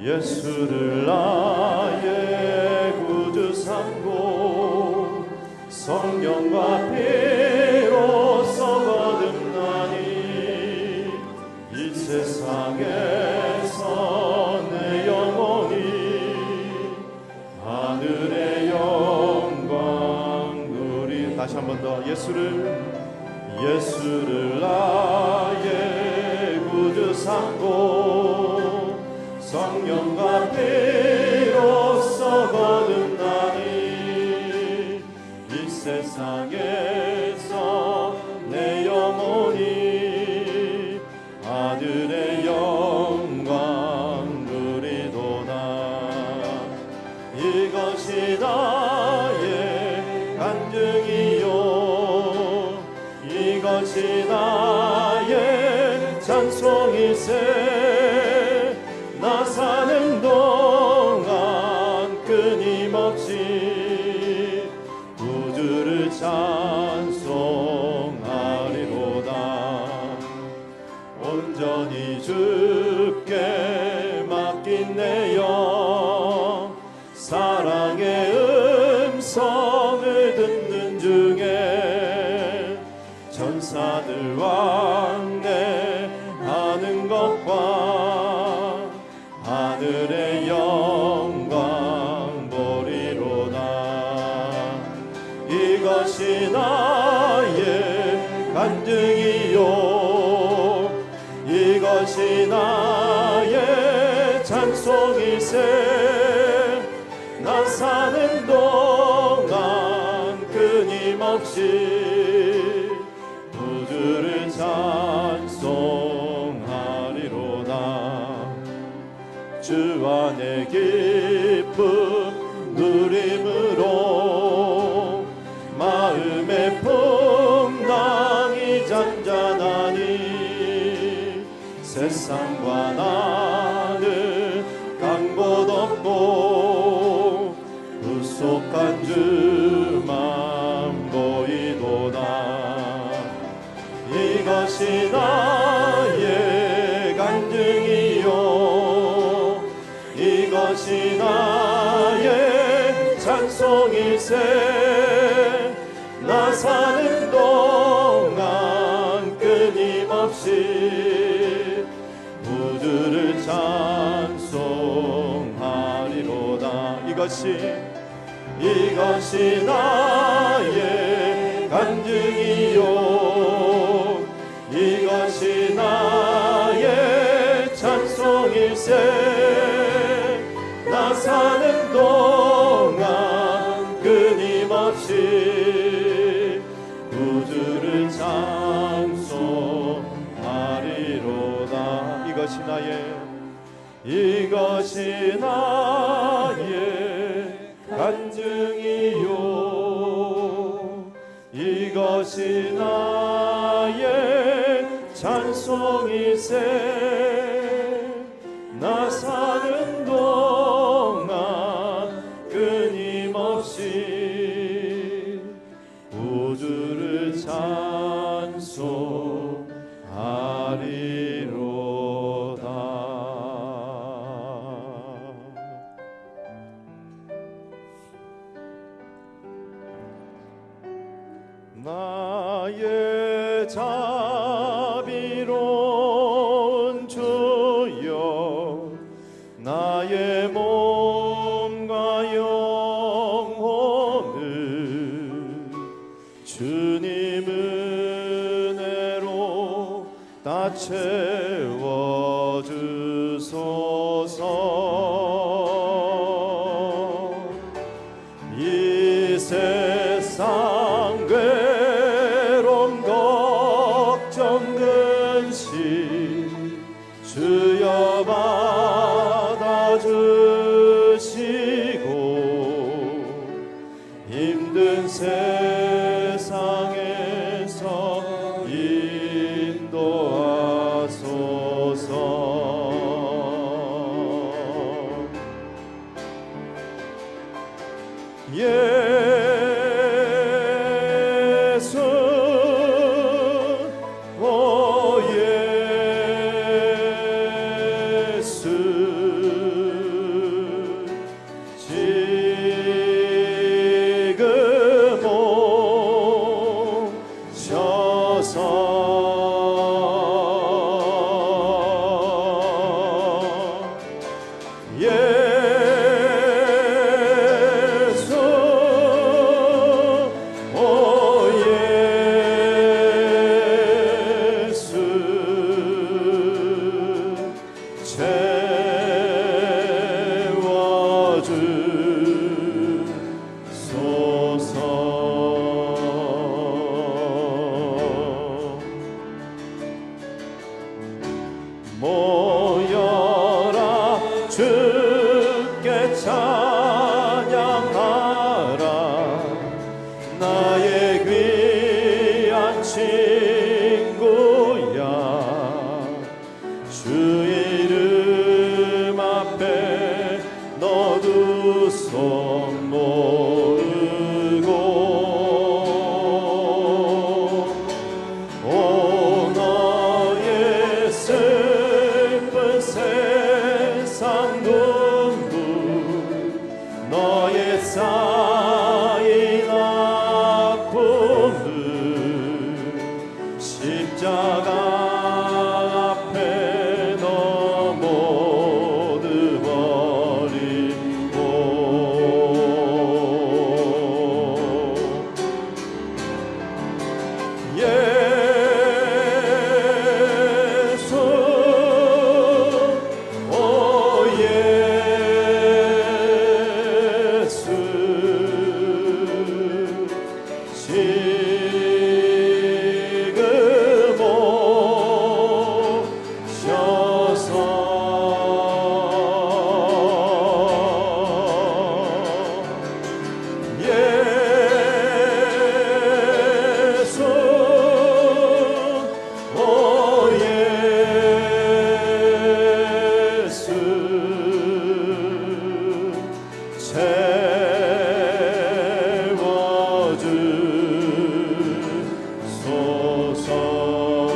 예수를 나의 구주 삼고 성령과 피로써 거듭나니 이 세상에서 내 영혼이 하늘의 영광 누리. 다시 한 번 더. 예수를 나의 구주 삼고 성령과 피로써 거듭나니 이 세상에서 내 영혼이 아들의 영광 누리도다. 이것이 나의 간증이요 이것이 나의 찬송이세. 나 사는 동안 끊임없이 구주를 찬송하리로다. 온전히 주께 맡긴 내 영 사랑의 음성을 듣는 중에 천사들 왕래하는 것과 하늘의 영광 보리로다. 이것이 나의 간증이요 이것이 나의 찬송이세. 나 사는 동안 끊임없이 구주를 찬송하리로다. 주 안에 기쁨 누림으로 마음의 풍랑이 잔잔하니 세상과 나는 간 곳 없고 구속한 주만 보이도다. 이것이 나의 간증이요 이것이 나의 찬송이세. 나 사는 동안 끊임없이 구주를 찬송하리로다. 이것이 나의 간증이요 이것이 나의 찬송일세. 나 사는 동안 끊임없이 구주를 찬송하리로다. 이것이 나의 간증이요 이것이 나의 찬송이세. 나 사는 동안 끊임없이 구주를 찬송하리로다. 나의 자비로운 주여 나의 몸과 영혼을 주님 은혜로 다 채워주소서. 이 세상 괴로움 걱정 근심 주여 받아주시고 힘든 세상에서 인도하소서. 예수 오 예수 모여라 주께 찬양하라 나의 귀한 친구야 주 이름 앞에 너 두 손 모으고 오 너의 슬픈 세상 눈물 너의 쌓인 아픔을 십자가 앞에 너 모두 버리고 예수 오 예수 지금 오셔서 예수 오 예수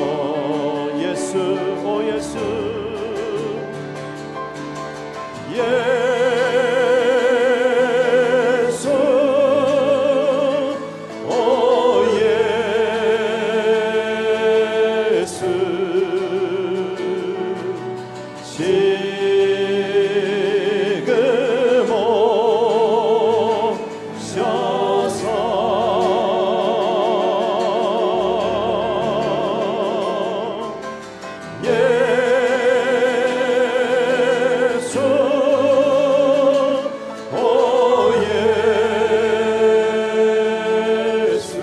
채워주소서 예수 오 예수 예수 오 예수 지금 오셔서 예수 오 예수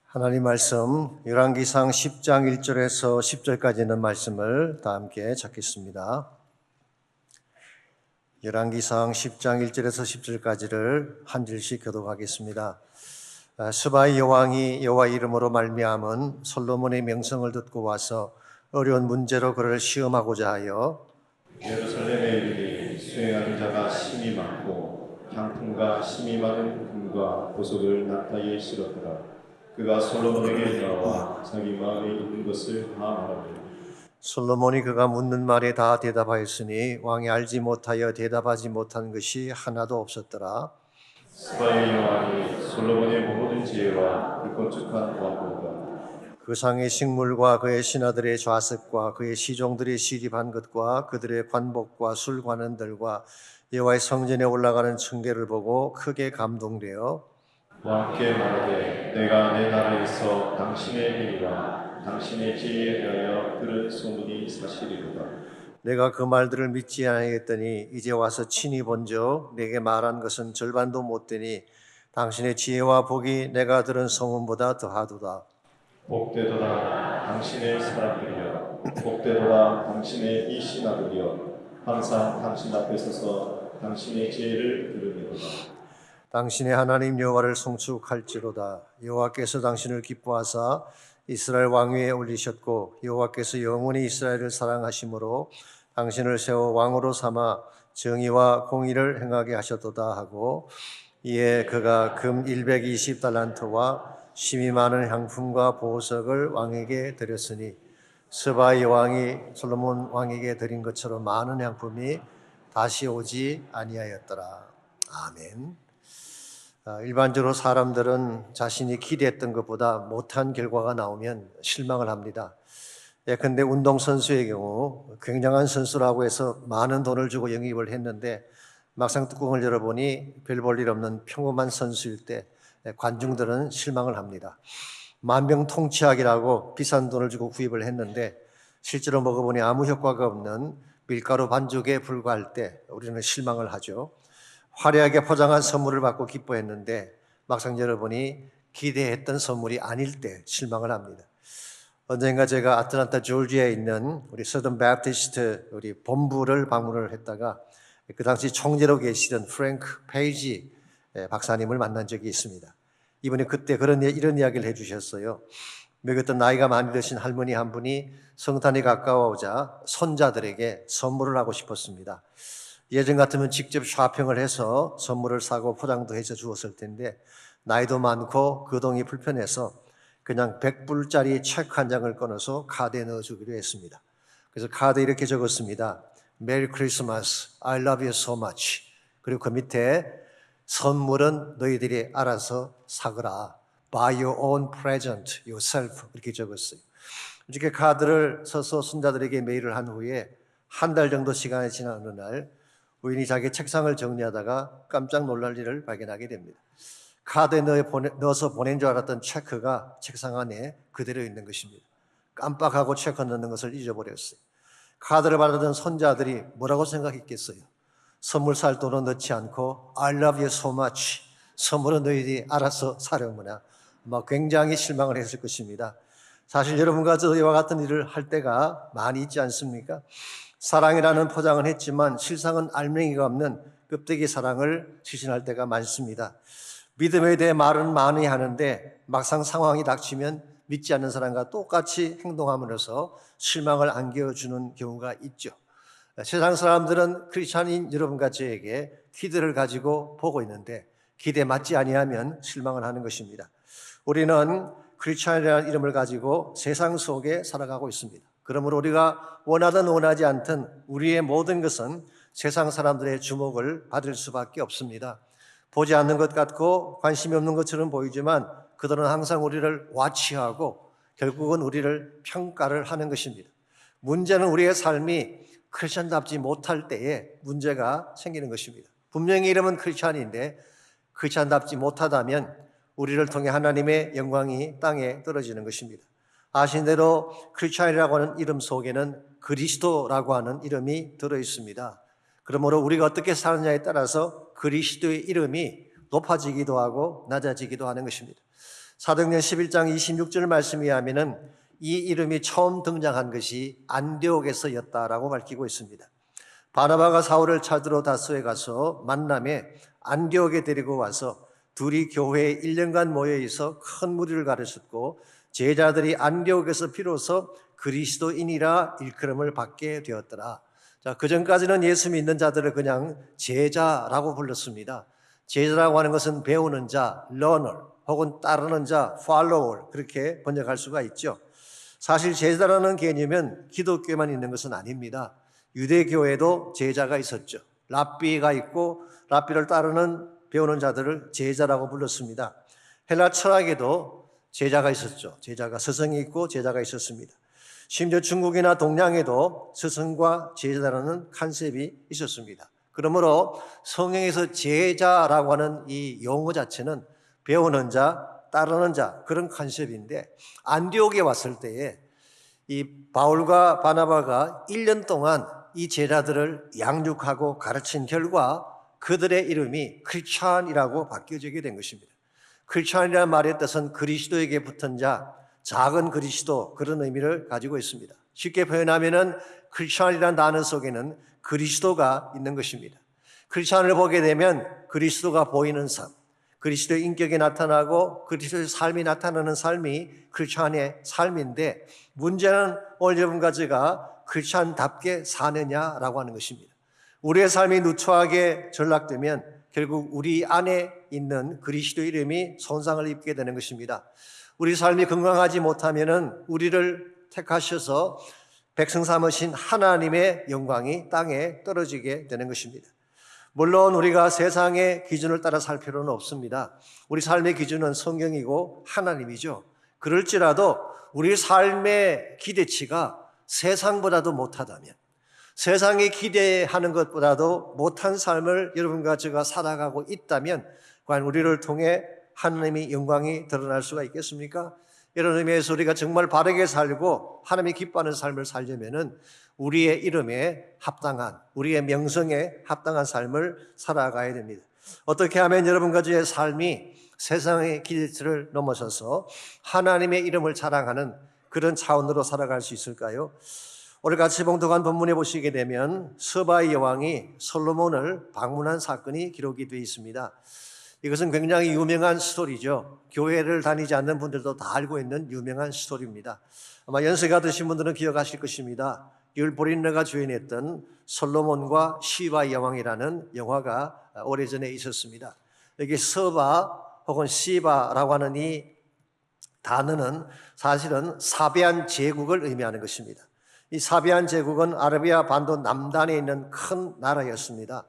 하나님 말씀 열왕기상 10장 1절에서 10절까지 있는 말씀을 다 함께 찾겠습니다. 열왕기상 10장 1절에서 10절까지를 한 절씩 교독하겠습니다. 스바이 여왕이 여호와 이름으로 말미암은 솔로몬의 명성을 듣고 와서 어려운 문제로 그를 시험하고자 하여 예루살렘에 이르니 수행하는 자가 심히 많고 향품과 심히 많은 금과 보석을 낙타에 실었더라. 그가 솔로몬에게 나와 자기 마음에 있는 것을 다 말하되 솔로몬이 그가 묻는 말에 다 대답하였으니 왕이 알지 못하여 대답하지 못한 것이 하나도 없었더라. 스바의 여왕이 솔로몬의 모든 지혜와 그 건축한 왕궁과 그 상의 식물과 그의 신하들의 좌석과 그의 시종들이 시립한 것과 그들의 관복과 술관원들과 여호와의 성전에 올라가는 층계를 보고 크게 감동되어 왕께 말하되 내가 내 나라에서 당신의 일이라 당신의 지혜에 대하여 들은 소문이 사실이로다. 내가 그 말들을 믿지 아니하였더니 이제 와서 친히 본즉 내게 말한 것은 절반도 못 되니 당신의 지혜와 복이 내가 들은 소문보다 더하도다. 복되도다 당신의 사람들이여 복되도다 당신의 이 신하들이여 항상 당신 앞에 서서 당신의 지혜를 들으리로다. 당신의 하나님 여호와를 송축할지로다. 여호와께서 당신을 기뻐하사 이스라엘 왕위에 올리셨고 여호와께서 영원히 이스라엘을 사랑하심으로 당신을 세워 왕으로 삼아 정의와 공의를 행하게 하셨도다 하고 이에 그가 금 120달란트와 심이 많은 향품과 보석을 왕에게 드렸으니 스바이 왕이 솔로몬 왕에게 드린 것처럼 많은 향품이 다시 오지 아니하였더라. 아멘. 일반적으로 사람들은 자신이 기대했던 것보다 못한 결과가 나오면 실망을 합니다. 예컨대 운동선수의 경우 굉장한 선수라고 해서 많은 돈을 주고 영입을 했는데 막상 뚜껑을 열어보니 별 볼 일 없는 평범한 선수일 때 관중들은 실망을 합니다. 만병통치약이라고 비싼 돈을 주고 구입을 했는데 실제로 먹어보니 아무 효과가 없는 밀가루 반죽에 불과할 때 우리는 실망을 하죠. 화려하게 포장한 선물을 받고 기뻐했는데 막상 열어보니 기대했던 선물이 아닐 때 실망을 합니다. 언젠가 제가 아틀란타 조지아에 있는 우리 서던 배프티스트 우리 본부를 방문을 했다가 그 당시 총재로 계시던 프랭크 페이지 박사님을 만난 적이 있습니다. 이분이 그때 이런 이야기를 해주셨어요. 먹였던 나이가 많이 드신 할머니 한 분이 성탄이 가까워오자 손자들에게 선물을 하고 싶었습니다. 예전 같으면 직접 쇼핑을 해서 선물을 사고 포장도 해서 주었을 텐데 나이도 많고 거동이 불편해서 그냥 100불짜리 체크 한 장을 꺼내서 카드에 넣어주기로 했습니다. 그래서 카드에 이렇게 적었습니다. Merry Christmas, I love you so much. 그리고 그 밑에 선물은 너희들이 알아서 사거라. Buy your own present yourself. 이렇게 적었어요. 이렇게 카드를 써서 손자들에게 메일을 한 후에 한 달 정도 시간이 지난 어느 날 우연히 자기 책상을 정리하다가 깜짝 놀랄 일을 발견하게 됩니다. 카드에 넣어서 보낸 줄 알았던 체크가 책상 안에 그대로 있는 것입니다. 깜빡하고 체크 넣는 것을 잊어버렸어요. 카드를 받았던 손자들이 뭐라고 생각했겠어요? 선물 살 돈은 넣지 않고 I love you so much. 선물은 너희들이 알아서 사려무나. 굉장히 실망을 했을 것입니다. 사실 여러분과 저와 같은 일을 할 때가 많이 있지 않습니까? 사랑이라는 포장은 했지만 실상은 알맹이가 없는 껍데기 사랑을 실천할 때가 많습니다. 믿음에 대해 말은 많이 하는데 막상 상황이 닥치면 믿지 않는 사람과 똑같이 행동함으로써 실망을 안겨주는 경우가 있죠. 세상 사람들은 크리스찬인 여러분과 저에게 기대를 가지고 보고 있는데 기대에 맞지 아니하면 실망을 하는 것입니다. 우리는 크리스찬이라는 이름을 가지고 세상 속에 살아가고 있습니다. 그러므로 우리가 원하든 원하지 않든 우리의 모든 것은 세상 사람들의 주목을 받을 수밖에 없습니다. 보지 않는 것 같고 관심이 없는 것처럼 보이지만 그들은 항상 우리를 와치하고 결국은 우리를 평가를 하는 것입니다. 문제는 우리의 삶이 크리스찬답지 못할 때에 문제가 생기는 것입니다. 분명히 이름은 크리스찬인데 크리스찬답지 못하다면 우리를 통해 하나님의 영광이 땅에 떨어지는 것입니다. 아신 대로 크리스찬이라고 하는 이름 속에는 그리스도라고 하는 이름이 들어 있습니다. 그러므로 우리가 어떻게 사느냐에 따라서 그리스도의 이름이 높아지기도 하고 낮아지기도 하는 것입니다. 사도행전 11장 26절 말씀에 하면은 이 이름이 처음 등장한 것이 안디옥에서였다라고 밝히고 있습니다. 바나바가 사울을 찾으러 다소에 가서 만남에 안디옥에 데리고 와서 둘이 교회에 1년간 모여 있어 큰 무리를 가르쳤고 제자들이 안디옥에서 비로소 그리스도인이라 일컬음을 받게 되었더라. 자, 그전까지는 예수 믿는 자들을 그냥 제자라고 불렀습니다. 제자라고 하는 것은 배우는 자, learner, 혹은 따르는 자, follower 그렇게 번역할 수가 있죠. 사실 제자라는 개념은 기독교에만 있는 것은 아닙니다. 유대교에도 제자가 있었죠. 랍비가 있고 랍비를 따르는 배우는 자들을 제자라고 불렀습니다. 헬라 철학에도 제자가 있었죠. 제자가 스승이 있고 제자가 있었습니다. 심지어 중국이나 동양에도 스승과 제자라는 컨셉이 있었습니다. 그러므로 성경에서 제자라고 하는 이 용어 자체는 배우는 자, 따르는 자 그런 컨셉인데 안디옥에 왔을 때에 이 바울과 바나바가 1년 동안 이 제자들을 양육하고 가르친 결과 그들의 이름이 크리스찬이라고 바뀌어지게 된 것입니다. 크리스찬이라는 말의 뜻은 그리스도에게 붙은 자, 작은 그리스도 그런 의미를 가지고 있습니다. 쉽게 표현하면은 크리스찬이라는 단어 속에는 그리스도가 있는 것입니다. 크리스찬을 보게 되면 그리스도가 보이는 삶, 그리스도의 인격이 나타나고 그리스도의 삶이 나타나는 삶이 크리스찬의 삶인데 문제는 오늘 여러분과 제가 크리스찬답게 사느냐라고 하는 것입니다. 우리의 삶이 누추하게 전락되면 결국 우리 안에 있는 그리스도의 이름이 손상을 입게 되는 것입니다. 우리 삶이 건강하지 못하면은 우리를 택하셔서 백성 삼으신 하나님의 영광이 땅에 떨어지게 되는 것입니다. 물론 우리가 세상의 기준을 따라 살 필요는 없습니다. 우리 삶의 기준은 성경이고 하나님이죠. 그럴지라도 우리 삶의 기대치가 세상보다도 못하다면, 세상이 기대하는 것보다도 못한 삶을 여러분과 제가 살아가고 있다면 과연 우리를 통해 하나님의 영광이 드러날 수가 있겠습니까? 이런 의미에서 우리가 정말 바르게 살고 하나님이 기뻐하는 삶을 살려면은 우리의 이름에 합당한, 우리의 명성에 합당한 삶을 살아가야 됩니다. 어떻게 하면 여러분과 저의 삶이 세상의 기대치를 넘어서서 하나님의 이름을 자랑하는 그런 차원으로 살아갈 수 있을까요? 오늘 같이 봉독한 본문에 보시게 되면 서바의 여왕이 솔로몬을 방문한 사건이 기록이 되어 있습니다. 이것은 굉장히 유명한 스토리죠. 교회를 다니지 않는 분들도 다 알고 있는 유명한 스토리입니다. 아마 연세가 드신 분들은 기억하실 것입니다. 율보린느가 주연했던 솔로몬과 시바의 여왕이라는 영화가 오래전에 있었습니다. 여기 서바 혹은 시바라고 하는 이 단어는 사실은 사베안 제국을 의미하는 것입니다. 이 사베안 제국은 아라비아 반도 남단에 있는 큰 나라였습니다.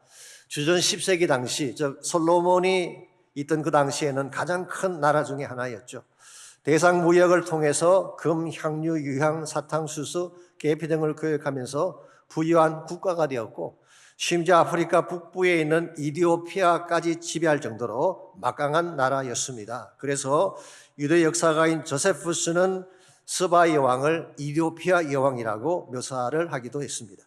주전 10세기 당시, 즉 솔로몬이 있던 그 당시에는 가장 큰 나라 중에 하나였죠. 대상 무역을 통해서 금, 향유, 유향, 사탕, 수수, 계피 등을 교역하면서 부유한 국가가 되었고 심지어 아프리카 북부에 있는 이디오피아까지 지배할 정도로 막강한 나라였습니다. 그래서 유대 역사가인 조세푸스는 스바의 여왕을 이디오피아 여왕이라고 묘사를 하기도 했습니다.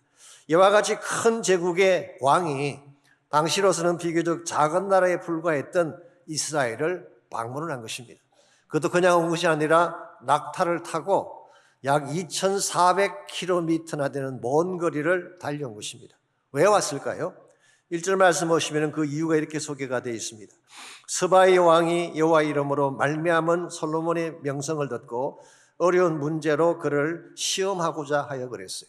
이와 같이 큰 제국의 왕이 당시로서는 비교적 작은 나라에 불과했던 이스라엘을 방문을 한 것입니다. 그것도 그냥 온 것이 아니라 낙타를 타고 약 2,400km나 되는 먼 거리를 달려온 것입니다. 왜 왔을까요? 1절 말씀 보시면 그 이유가 이렇게 소개가 되어 있습니다. 스바의 왕이 여호와 이름으로 말미암은 솔로몬의 명성을 듣고 어려운 문제로 그를 시험하고자 하여 그랬어요.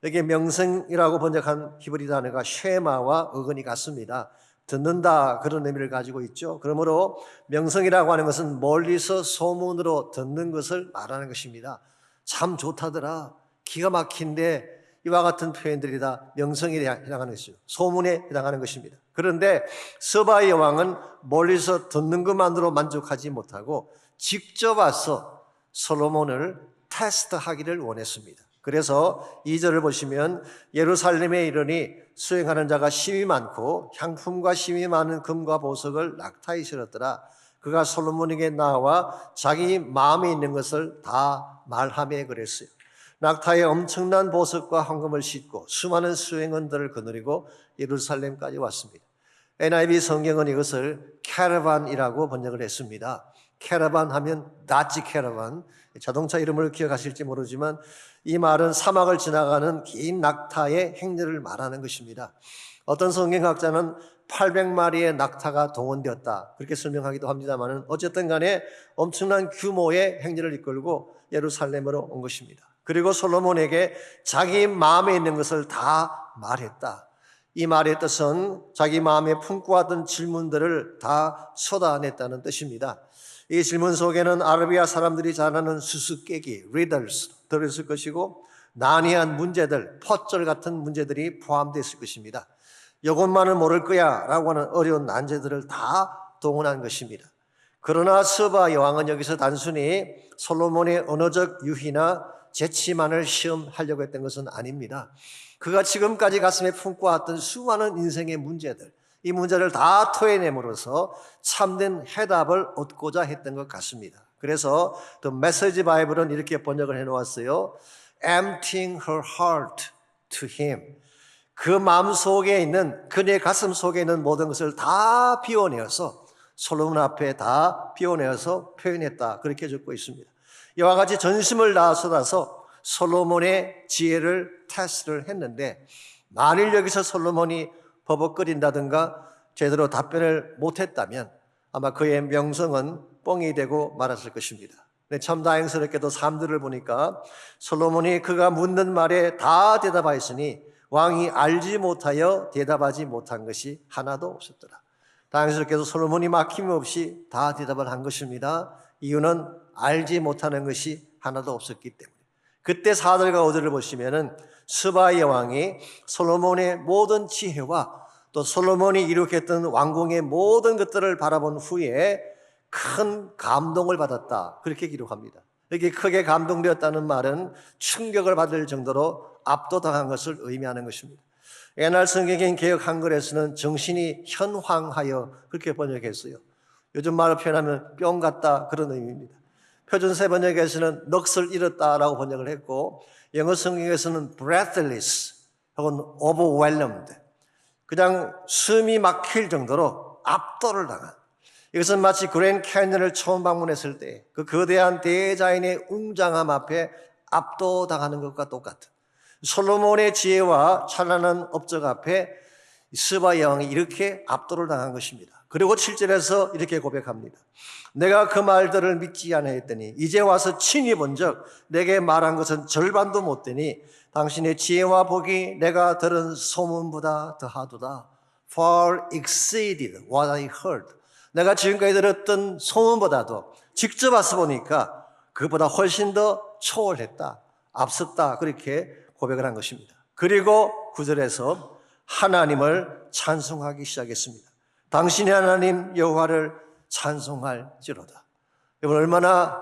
여기 명성이라고 번역한 히브리 단어가 쉐마와 어근이 같습니다. 듣는다, 그런 의미를 가지고 있죠. 그러므로 명성이라고 하는 것은 멀리서 소문으로 듣는 것을 말하는 것입니다. 참 좋다더라, 기가 막힌데, 이와 같은 표현들이 다 명성에 해당하는 것이죠. 소문에 해당하는 것입니다. 그런데 스바의 왕은 멀리서 듣는 것만으로 만족하지 못하고 직접 와서 솔로몬을 테스트하기를 원했습니다. 그래서 2절을 보시면 예루살렘에 이르니 수행하는 자가 심히 많고 향품과 심히 많은 금과 보석을 낙타에 실었더라. 그가 솔로몬에게 나와 자기 마음에 있는 것을 다 말하며 그랬어요. 낙타에 엄청난 보석과 황금을 싣고 수많은 수행원들을 거느리고 예루살렘까지 왔습니다. NIV 성경은 이것을 캐러반이라고 번역을 했습니다. 캐러반 하면 다치 캐러반, 자동차 이름을 기억하실지 모르지만 이 말은 사막을 지나가는 긴 낙타의 행렬을 말하는 것입니다. 어떤 성경학자는 800마리의 낙타가 동원되었다, 그렇게 설명하기도 합니다만 어쨌든 간에 엄청난 규모의 행렬을 이끌고 예루살렘으로 온 것입니다. 그리고 솔로몬에게 자기 마음에 있는 것을 다 말했다. 이 말의 뜻은 자기 마음에 품고 왔던 질문들을 다 쏟아냈다는 뜻입니다. 이 질문 속에는 아라비아 사람들이 잘 아는 수수께끼, riddles 들어있을 것이고 난해한 문제들, 퍼즐 같은 문제들이 포함되어 있을 것입니다. 이것만은 모를 거야 라고 하는 어려운 난제들을 다 동원한 것입니다. 그러나 스바 여왕은 여기서 단순히 솔로몬의 언어적 유희나 재치만을 시험하려고 했던 것은 아닙니다. 그가 지금까지 가슴에 품고 왔던 수많은 인생의 문제들, 이 문제를 다 토해냄으로써 참된 해답을 얻고자 했던 것 같습니다. 그래서 The Message Bible은 이렇게 번역을 해놓았어요. Emptying her heart to him. 그 마음 속에 있는, 그의 가슴 속에 있는 모든 것을 다 비워내어서 솔로몬 앞에 다 비워내어서 표현했다, 그렇게 적고 있습니다. 이와 같이 전심을 다 쏟아서 솔로몬의 지혜를 테스트를 했는데, 만일 여기서 솔로몬이 버벅거린다든가 제대로 답변을 못했다면 아마 그의 명성은 뻥이 되고 말았을 것입니다. 근데 참 다행스럽게도 삶들을 보니까 솔로몬이 그가 묻는 말에 다 대답하였으니 왕이 알지 못하여 대답하지 못한 것이 하나도 없었더라. 다행스럽게도 솔로몬이 막힘없이 다 대답을 한 것입니다. 이유는 알지 못하는 것이 하나도 없었기 때문에. 그때 4절과 5절을 보시면은 스바의 왕이 솔로몬의 모든 지혜와 또 솔로몬이 이룩했던 왕궁의 모든 것들을 바라본 후에 큰 감동을 받았다, 그렇게 기록합니다. 여기 크게 감동되었다는 말은 충격을 받을 정도로 압도당한 것을 의미하는 것입니다. 옛날 성경인 개역 한글에서는 정신이 현황하여 그렇게 번역했어요. 요즘 말로 표현하면 뿅 갔다, 그런 의미입니다. 표준세 번역에서는 넋을 잃었다라고 번역을 했고, 영어 성경에서는 breathless 혹은 overwhelmed, 그냥 숨이 막힐 정도로 압도를 당한, 이것은 마치 그랜드 캐니언을 처음 방문했을 때 그 거대한 대자연의 웅장함 앞에 압도당하는 것과 똑같은, 솔로몬의 지혜와 찬란한 업적 앞에 스바 여왕이 이렇게 압도를 당한 것입니다. 그리고 7절에서 이렇게 고백합니다. 내가 그 말들을 믿지 아니하였더니 이제 와서 친히 본즉 내게 말한 것은 절반도 못 되니 당신의 지혜와 복이 내가 들은 소문보다 더하도다. Far exceeded what I heard. 내가 지금까지 들었던 소문보다도 직접 와서 보니까 그보다 훨씬 더 초월했다, 앞섰다, 그렇게 고백을 한 것입니다. 그리고 9절에서 하나님을 찬송하기 시작했습니다. 당신의 하나님 여호와를 찬송할지로다. 여러분, 얼마나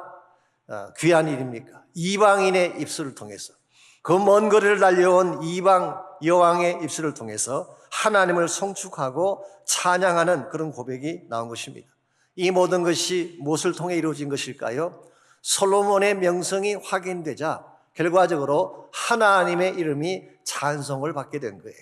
귀한 일입니까? 이방인의 입술을 통해서, 그 먼 거리를 달려온 이방 여왕의 입술을 통해서 하나님을 송축하고 찬양하는 그런 고백이 나온 것입니다. 이 모든 것이 무엇을 통해 이루어진 것일까요? 솔로몬의 명성이 확인되자 결과적으로 하나님의 이름이 찬송을 받게 된 거예요.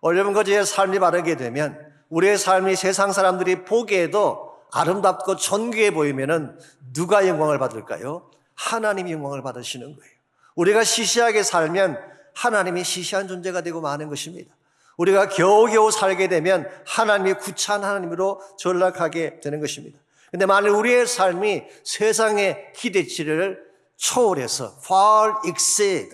여러분, 그저의 삶이 바르게 되면 우리의 삶이 세상 사람들이 보기에도 아름답고 존귀해 보이면은 누가 영광을 받을까요? 하나님이 영광을 받으시는 거예요. 우리가 시시하게 살면 하나님이 시시한 존재가 되고 마는 것입니다. 우리가 겨우겨우 살게 되면 하나님이 구차한 하나님으로 전락하게 되는 것입니다. 그런데 만일 우리의 삶이 세상의 기대치를 초월해서 far exceed,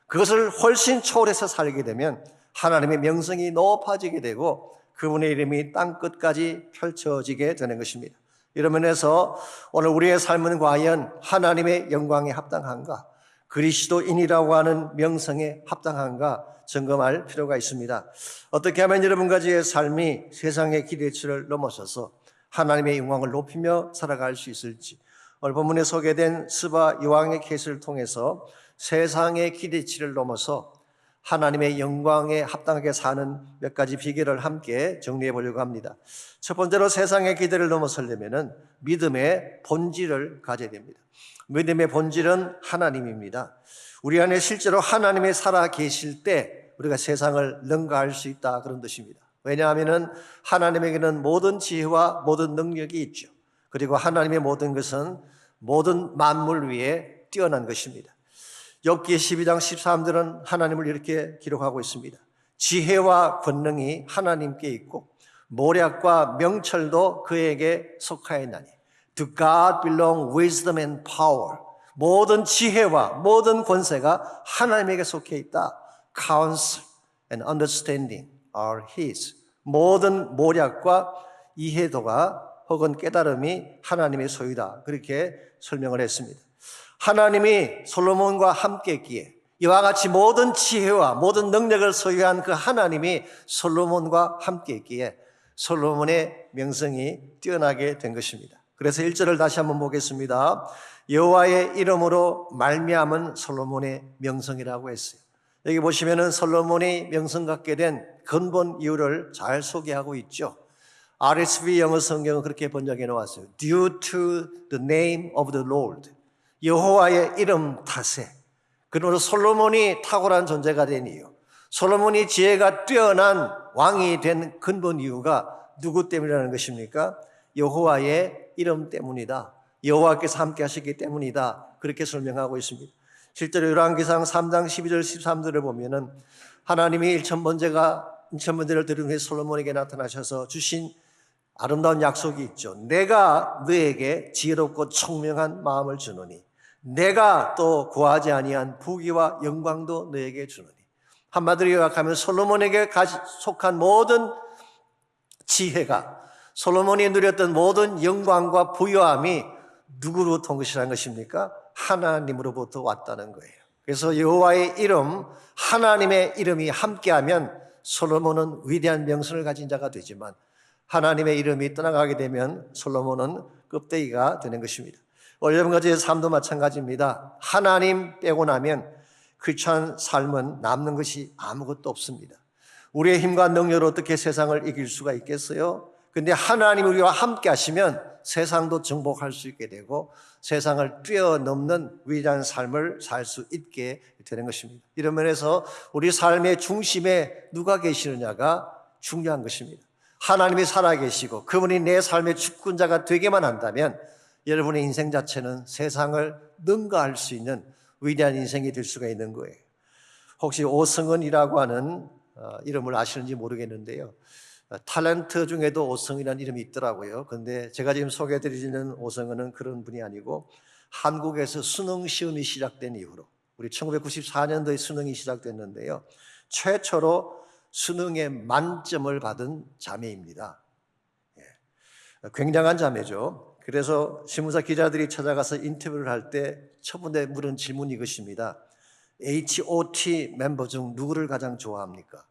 그것을 훨씬 초월해서 살게 되면 하나님의 명성이 높아지게 되고 그분의 이름이 땅끝까지 펼쳐지게 되는 것입니다. 이런 면에서 오늘 우리의 삶은 과연 하나님의 영광에 합당한가, 그리스도인이라고 하는 명성에 합당한가 점검할 필요가 있습니다. 어떻게 하면 여러분과 저의 삶이 세상의 기대치를 넘어서서 하나님의 영광을 높이며 살아갈 수 있을지, 오늘 본문에 소개된 스바 여왕의 케이스를 통해서 세상의 기대치를 넘어서 하나님의 영광에 합당하게 사는 몇 가지 비결을 함께 정리해 보려고 합니다. 첫 번째로 세상의 기대를 넘어서려면 믿음의 본질을 가져야 됩니다. 믿음의 본질은 하나님입니다. 우리 안에 실제로 하나님이 살아 계실 때 우리가 세상을 능가할 수 있다, 그런 뜻입니다. 왜냐하면 하나님에게는 모든 지혜와 모든 능력이 있죠. 그리고 하나님의 모든 것은 모든 만물 위에 뛰어난 것입니다. 욥기 12장 13절은 하나님을 이렇게 기록하고 있습니다. 지혜와 권능이 하나님께 있고 모략과 명철도 그에게 속하였나니 To God belong wisdom and power. 모든 지혜와 모든 권세가 하나님에게 속해 있다. Counsel and understanding are His. 모든 모략과 이해도가 혹은 깨달음이 하나님의 소유다, 그렇게 설명을 했습니다. 하나님이 솔로몬과 함께 했기에 이와 같이 모든 지혜와 모든 능력을 소유한 그 하나님이 솔로몬과 함께 했기에 솔로몬의 명성이 뛰어나게 된 것입니다. 그래서 1절을 다시 한번 보겠습니다. 여호와의 이름으로 말미암은 솔로몬의 명성이라고 했어요. 여기 보시면은 솔로몬이 명성 갖게 된 근본 이유를 잘 소개하고 있죠. RSV 영어 성경은 그렇게 번역해 놓았어요. Due to the name of the Lord. 여호와의 이름 탓에. 그러므로 솔로몬이 탁월한 존재가 된 이유, 솔로몬이 지혜가 뛰어난 왕이 된 근본 이유가 누구 때문이라는 것입니까? 여호와의 이름 때문이다. 여호와께서 함께 하시기 때문이다. 그렇게 설명하고 있습니다. 실제로 열왕기상 3장 12절 13절을 보면은 하나님이 1,000번째를 들은 후에 솔로몬에게 나타나셔서 주신 아름다운 약속이 있죠. 내가 너에게 지혜롭고 총명한 마음을 주노니 내가 또 구하지 아니한 부귀와 영광도 너에게 주노니. 한마디로 요약하면 솔로몬에게 속한 모든 지혜가, 솔로몬이 누렸던 모든 영광과 부요함이 누구로부터 온 것이라는 것입니까? 하나님으로부터 왔다는 거예요. 그래서 여호와의 이름, 하나님의 이름이 함께하면 솔로몬은 위대한 명성을 가진 자가 되지만 하나님의 이름이 떠나가게 되면 솔로몬은 껍데기가 되는 것입니다. 여러분과 저의 삶도 마찬가지입니다. 하나님 빼고 나면 크리스찬 삶은 남는 것이 아무것도 없습니다. 우리의 힘과 능력으로 어떻게 세상을 이길 수가 있겠어요? 근데 하나님이 우리와 함께 하시면 세상도 정복할 수 있게 되고 세상을 뛰어넘는 위대한 삶을 살 수 있게 되는 것입니다. 이런 면에서 우리 삶의 중심에 누가 계시느냐가 중요한 것입니다. 하나님이 살아계시고 그분이 내 삶의 주권자가 되게만 한다면 여러분의 인생 자체는 세상을 능가할 수 있는 위대한 인생이 될 수가 있는 거예요. 혹시 오성은이라고 하는 이름을 아시는지 모르겠는데요. 탤런트 중에도 오성이라는 이름이 있더라고요. 그런데 제가 지금 소개해드리는 오성은은 그런 분이 아니고 한국에서 수능 시험이 시작된 이후로 우리 1994년도에 수능이 시작됐는데요. 최초로 수능에 만점을 받은 자매입니다. 굉장한 자매죠. 그래서 신문사 기자들이 찾아가서 인터뷰를 할 때 첫 번째 물은 질문이 이것입니다. H.O.T 멤버 중 누구를 가장 좋아합니까?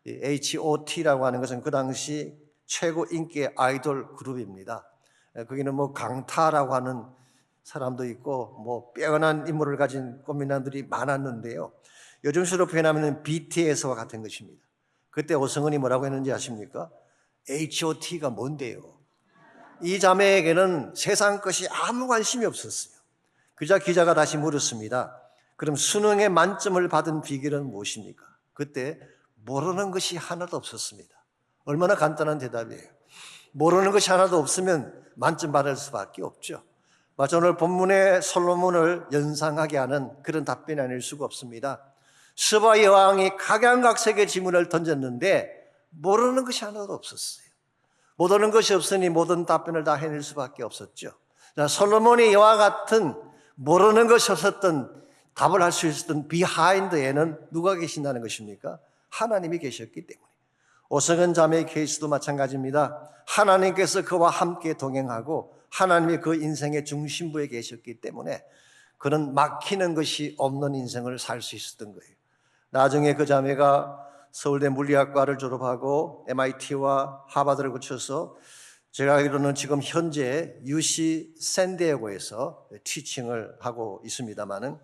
H.O.T라고 하는 것은 그 당시 최고 인기의 아이돌 그룹입니다. 거기는 뭐 강타라고 하는 사람도 있고 뭐 빼어난 인물을 가진 꽃미남들이 많았는데요. 요즘 수로 표현하면 BTS와 같은 것입니다. 그때 오성은이 뭐라고 했는지 아십니까? H.O.T가 뭔데요? 이 자매에게는 세상 것이 아무 관심이 없었어요. 그자 기자가 다시 물었습니다. 그럼 수능에 만점을 받은 비결은 무엇입니까? 그때 모르는 것이 하나도 없었습니다. 얼마나 간단한 대답이에요. 모르는 것이 하나도 없으면 만점 받을 수밖에 없죠. 마치 오늘 본문의 솔로몬을 연상하게 하는 그런 답변이 아닐 수가 없습니다. 스바 여왕이 각양각색의 질문을 던졌는데 모르는 것이 하나도 없었어요. 모르는 것이 없으니 모든 답변을 다 해낼 수밖에 없었죠. 자, 솔로몬이 이와 같은 모르는 것이 없었던 답을 할 수 있었던 비하인드에는 누가 계신다는 것입니까? 하나님이 계셨기 때문에. 오성은 자매의 케이스도 마찬가지입니다. 하나님께서 그와 함께 동행하고 하나님이 그 인생의 중심부에 계셨기 때문에 그는 막히는 것이 없는 인생을 살 수 있었던 거예요. 나중에 그 자매가 서울대 물리학과를 졸업하고 MIT와 하버드를 거쳐서 제가 알기로는 지금 현재 UC 샌디에고에서 티칭을 하고 있습니다마는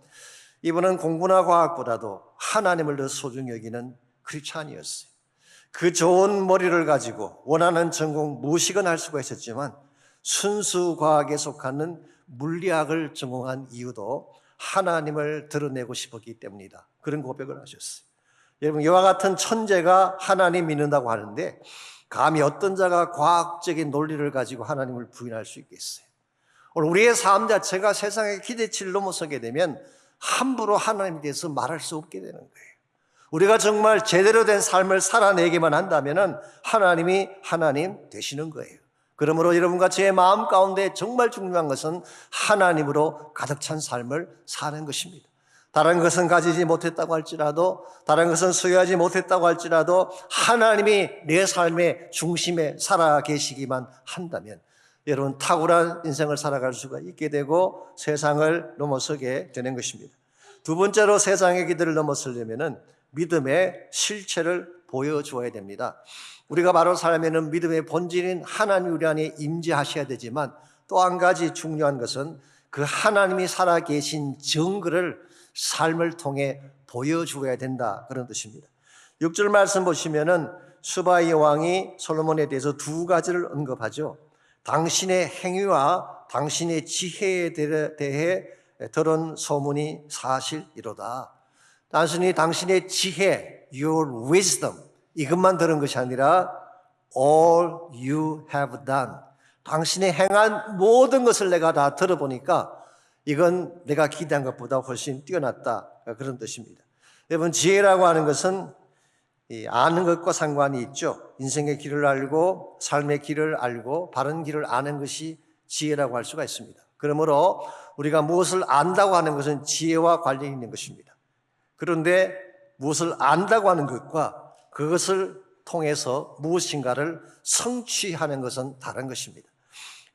이분은 공부나 과학보다도 하나님을 더 소중히 여기는 크리스찬이었어요. 그 좋은 머리를 가지고 원하는 전공 무엇이건 할 수가 있었지만 순수 과학에 속하는 물리학을 전공한 이유도 하나님을 드러내고 싶었기 때문이다. 그런 고백을 하셨어요. 여러분, 이와 같은 천재가 하나님 믿는다고 하는데 감히 어떤 자가 과학적인 논리를 가지고 하나님을 부인할 수 있겠어요? 오늘 우리의 삶 자체가 세상의 기대치를 넘어서게 되면 함부로 하나님에 대해서 말할 수 없게 되는 거예요. 우리가 정말 제대로 된 삶을 살아내기만 한다면 하나님이 하나님 되시는 거예요. 그러므로 여러분과 제 마음 가운데 정말 중요한 것은 하나님으로 가득 찬 삶을 사는 것입니다. 다른 것은 가지지 못했다고 할지라도, 다른 것은 소유하지 못했다고 할지라도 하나님이 내 삶의 중심에 살아 계시기만 한다면 여러분 탁월한 인생을 살아갈 수가 있게 되고 세상을 넘어서게 되는 것입니다. 두 번째로 세상의 기대를 넘어서려면 믿음의 실체를 보여주어야 됩니다. 우리가 바로 살면은 믿음의 본질인 하나님 우리 안에 임재하셔야 되지만 또 한 가지 중요한 것은 그 하나님이 살아계신 증거를 삶을 통해 보여주어야 된다, 그런 뜻입니다. 6절 말씀 보시면은 스바의 왕이 솔로몬에 대해서 두 가지를 언급하죠. 당신의 행위와 당신의 지혜에 대해 들은 소문이 사실이로다. 단순히 당신의 지혜, your wisdom, 이것만 들은 것이 아니라 all you have done, 당신이 행한 모든 것을 내가 다 들어보니까 이건 내가 기대한 것보다 훨씬 뛰어났다, 그런 뜻입니다. 여러분, 지혜라고 하는 것은 아는 것과 상관이 있죠. 인생의 길을 알고 삶의 길을 알고 바른 길을 아는 것이 지혜라고 할 수가 있습니다. 그러므로 우리가 무엇을 안다고 하는 것은 지혜와 관련이 있는 것입니다. 그런데 무엇을 안다고 하는 것과 그것을 통해서 무엇인가를 성취하는 것은 다른 것입니다.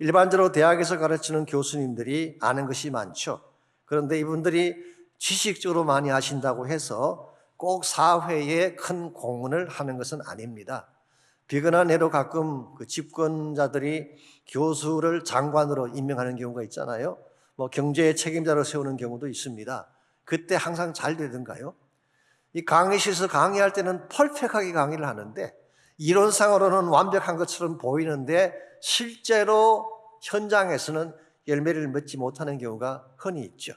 일반적으로 대학에서 가르치는 교수님들이 아는 것이 많죠. 그런데 이분들이 지식적으로 많이 하신다고 해서 꼭 사회에 큰 공헌을 하는 것은 아닙니다. 비근한 해로 가끔 그 집권자들이 교수를 장관으로 임명하는 경우가 있잖아요. 경제의 책임자로 세우는 경우도 있습니다. 그때 항상 잘 되던가요? 이 강의실에서 강의할 때는 퍼펙트하게 강의를 하는데 이론상으로는 완벽한 것처럼 보이는데 실제로 현장에서는 열매를 맺지 못하는 경우가 흔히 있죠.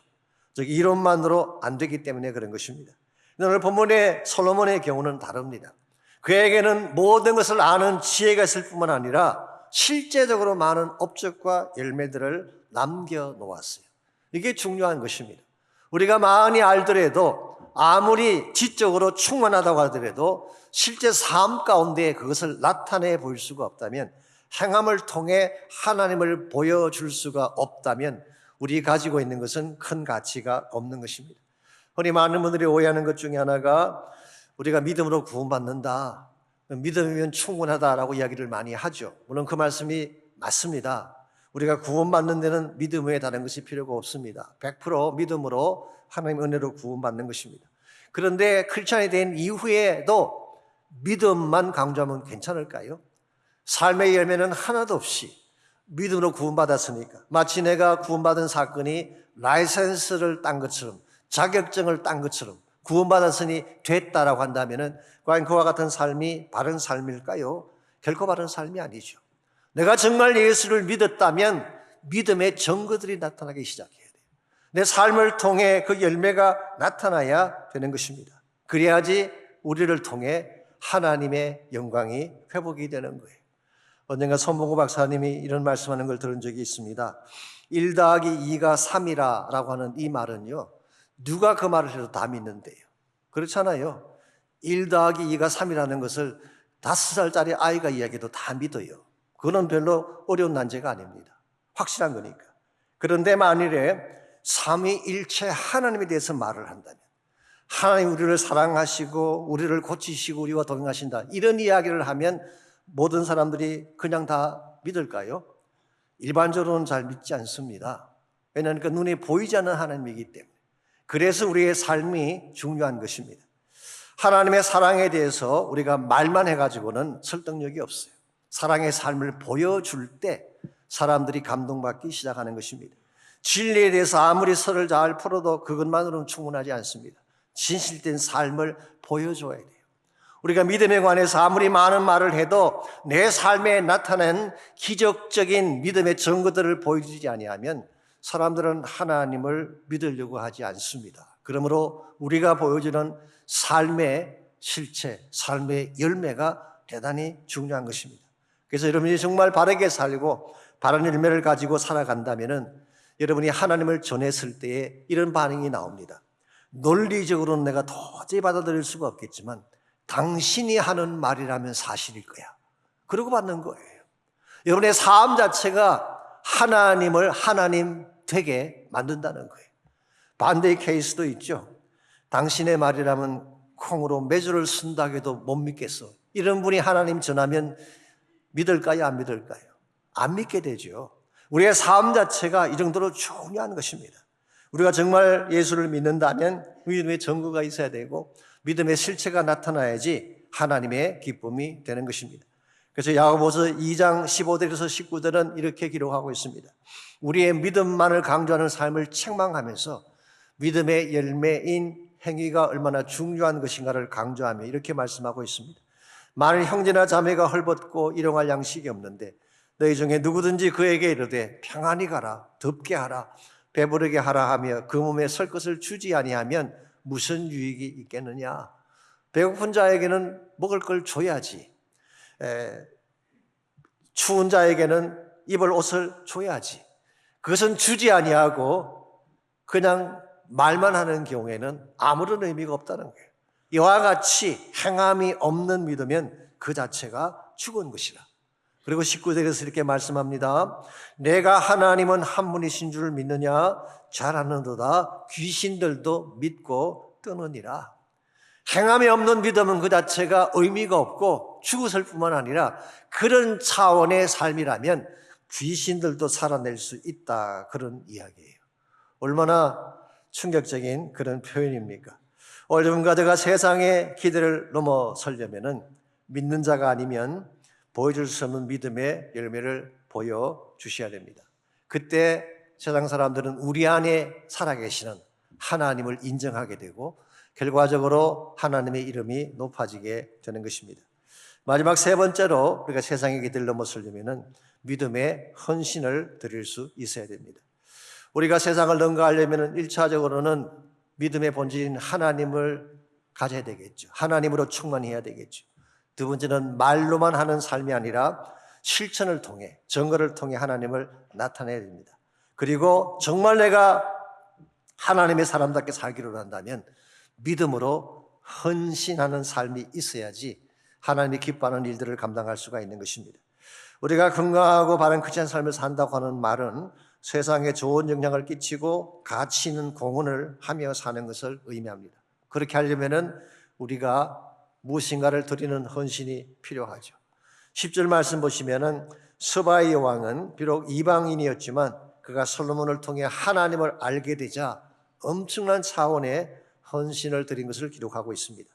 즉 이론만으로 안 되기 때문에 그런 것입니다. 오늘 본문의 솔로몬의 경우는 다릅니다. 그에게는 모든 것을 아는 지혜가 있을 뿐만 아니라 실제적으로 많은 업적과 열매들을 남겨놓았어요. 이게 중요한 것입니다. 우리가 많이 알더라도 아무리 지적으로 충만하다고 하더라도 실제 삶 가운데 그것을 나타내 보일 수가 없다면, 행함을 통해 하나님을 보여줄 수가 없다면 우리 가지고 있는 것은 큰 가치가 없는 것입니다. 흔히 많은 분들이 오해하는 것 중에 하나가 우리가 믿음으로 구원받는다, 믿음이면 충분하다라고 이야기를 많이 하죠. 물론 그 말씀이 맞습니다. 우리가 구원받는 데는 믿음 외에 다른 것이 필요가 없습니다. 100% 믿음으로 하나님의 은혜로 구원받는 것입니다. 그런데 크리스찬이 된 이후에도 믿음만 강조하면 괜찮을까요? 삶의 열매는 하나도 없이 믿음으로 구원받았으니까, 마치 내가 구원받은 사건이 라이센스를 딴 것처럼, 자격증을 딴 것처럼 구원받았으니 됐다라고 한다면 과연 그와 같은 삶이 바른 삶일까요? 결코 바른 삶이 아니죠. 내가 정말 예수를 믿었다면 믿음의 증거들이 나타나기 시작해야 돼요. 내 삶을 통해 그 열매가 나타나야 되는 것입니다. 그래야지 우리를 통해 하나님의 영광이 회복이 되는 거예요. 언젠가 손봉구 박사님이 이런 말씀하는 걸 들은 적이 있습니다. 1 더하기 2가 3이라 라고 하는 이 말은요, 누가 그 말을 해도 다 믿는데요. 그렇잖아요. 1 더하기 2가 3이라는 것을 5살짜리 아이가 이야기해도 다 믿어요. 그건 별로 어려운 난제가 아닙니다. 확실한 거니까. 그런데 만일에 삼위일체 하나님에 대해서 말을 한다면, 하나님 우리를 사랑하시고 우리를 고치시고 우리와 동행하신다, 이런 이야기를 하면 모든 사람들이 그냥 다 믿을까요? 일반적으로는 잘 믿지 않습니다. 왜냐하면 그 눈에 보이지 않는 하나님이기 때문에. 그래서 우리의 삶이 중요한 것입니다. 하나님의 사랑에 대해서 우리가 말만 해가지고는 설득력이 없어요. 사랑의 삶을 보여줄 때 사람들이 감동받기 시작하는 것입니다. 진리에 대해서 아무리 설을 잘 풀어도 그것만으로는 충분하지 않습니다. 진실된 삶을 보여줘야 돼요. 우리가 믿음에 관해서 아무리 많은 말을 해도 내 삶에 나타난 기적적인 믿음의 증거들을 보여주지 아니하면 사람들은 하나님을 믿으려고 하지 않습니다. 그러므로 우리가 보여주는 삶의 실체, 삶의 열매가 대단히 중요한 것입니다. 그래서 여러분이 정말 바르게 살고 바른 열매를 가지고 살아간다면 여러분이 하나님을 전했을 때에 이런 반응이 나옵니다. 논리적으로는 내가 도저히 받아들일 수가 없겠지만 당신이 하는 말이라면 사실일 거야. 그러고 받는 거예요. 여러분의 삶 자체가 하나님을 하나님 되게 만든다는 거예요. 반대의 케이스도 있죠. 당신의 말이라면 콩으로 메주를 쓴다고 해도 못 믿겠어. 이런 분이 하나님 전하면 믿을까요? 안 믿을까요? 안 믿게 되죠. 우리의 삶 자체가 이 정도로 중요한 것입니다. 우리가 정말 예수를 믿는다면 믿음의 증거가 있어야 되고 믿음의 실체가 나타나야지 하나님의 기쁨이 되는 것입니다. 그래서 야고보서 2장 15절에서 19절은 이렇게 기록하고 있습니다. 우리의 믿음만을 강조하는 삶을 책망하면서 믿음의 열매인 행위가 얼마나 중요한 것인가를 강조하며 이렇게 말씀하고 있습니다. 만일 형제나 자매가 헐벗고 일용할 양식이 없는데 너희 중에 누구든지 그에게 이르되 평안히 가라, 덥게 하라, 배부르게 하라 하며 그 몸에 설 것을 주지 아니하면 무슨 유익이 있겠느냐. 배고픈 자에게는 먹을 걸 줘야지. 추운 자에게는 입을 옷을 줘야지. 그것은 주지 아니하고 그냥 말만 하는 경우에는 아무런 의미가 없다는 거예요. 이와 같이 행함이 없는 믿으면 그 자체가 죽은 것이라. 그리고 19절에서 이렇게 말씀합니다. 내가 하나님은 한 분이신 줄 믿느냐? 잘 아는도다. 귀신들도 믿고 뜨느니라. 행함이 없는 믿음은 그 자체가 의미가 없고 죽었을 뿐만 아니라 그런 차원의 삶이라면 귀신들도 살아낼 수 있다. 그런 이야기예요. 얼마나 충격적인 그런 표현입니까? 오늘 여러분과 제가 세상의 기대를 넘어서려면 믿는 자가 아니면 보여줄 수 없는 믿음의 열매를 보여주셔야 됩니다. 그때 세상 사람들은 우리 안에 살아계시는 하나님을 인정하게 되고 결과적으로 하나님의 이름이 높아지게 되는 것입니다. 마지막 세 번째로 우리가 세상의 기대를 넘어서려면 믿음의 헌신을 드릴 수 있어야 됩니다. 우리가 세상을 능가하려면 1차적으로는 믿음의 본질인 하나님을 가져야 되겠죠. 하나님으로 충만해야 되겠죠. 두 번째는 말로만 하는 삶이 아니라 실천을 통해, 증거를 통해 하나님을 나타내야 됩니다. 그리고 정말 내가 하나님의 사람답게 살기로 한다면 믿음으로 헌신하는 삶이 있어야지 하나님이 기뻐하는 일들을 감당할 수가 있는 것입니다. 우리가 건강하고 바른 크리스찬 삶을 산다고 하는 말은 세상에 좋은 영향을 끼치고 가치 있는 공헌을 하며 사는 것을 의미합니다. 그렇게 하려면 우리가 무엇인가를 드리는 헌신이 필요하죠. 10절 말씀 보시면은 스바의 왕은 비록 이방인이었지만 그가 솔로몬을 통해 하나님을 알게 되자 엄청난 차원의 헌신을 드린 것을 기록하고 있습니다.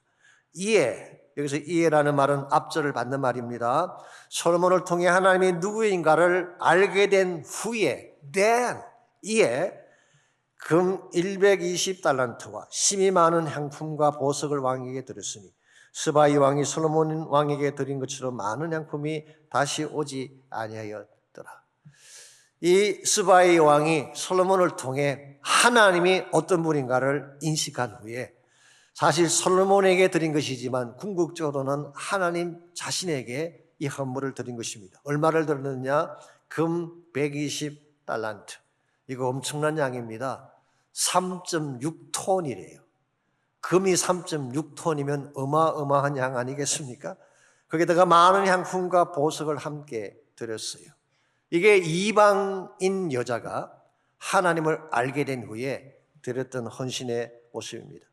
이에, 여기서 이에라는 말은 앞절을 받는 말입니다. 솔로몬을 통해 하나님이 누구인가를 알게 된 후에, 이에 금 120달란트와 심이 많은 향품과 보석을 왕에게 드렸으니 스바이 왕이 솔로몬 왕에게 드린 것처럼 많은 향품이 다시 오지 아니하였더라. 이 스바의 왕이 솔로몬을 통해 하나님이 어떤 분인가를 인식한 후에 사실 솔로몬에게 드린 것이지만 궁극적으로는 하나님 자신에게 이 헌물을 드린 것입니다. 얼마를 드렸느냐? 금 120달란트. 이거 엄청난 양입니다. 3.6톤이래요. 금이 3.6톤이면 어마어마한 양 아니겠습니까? 거기다가 많은 향품과 보석을 함께 드렸어요. 이게 이방인 여자가 하나님을 알게 된 후에 드렸던 헌신의 모습입니다.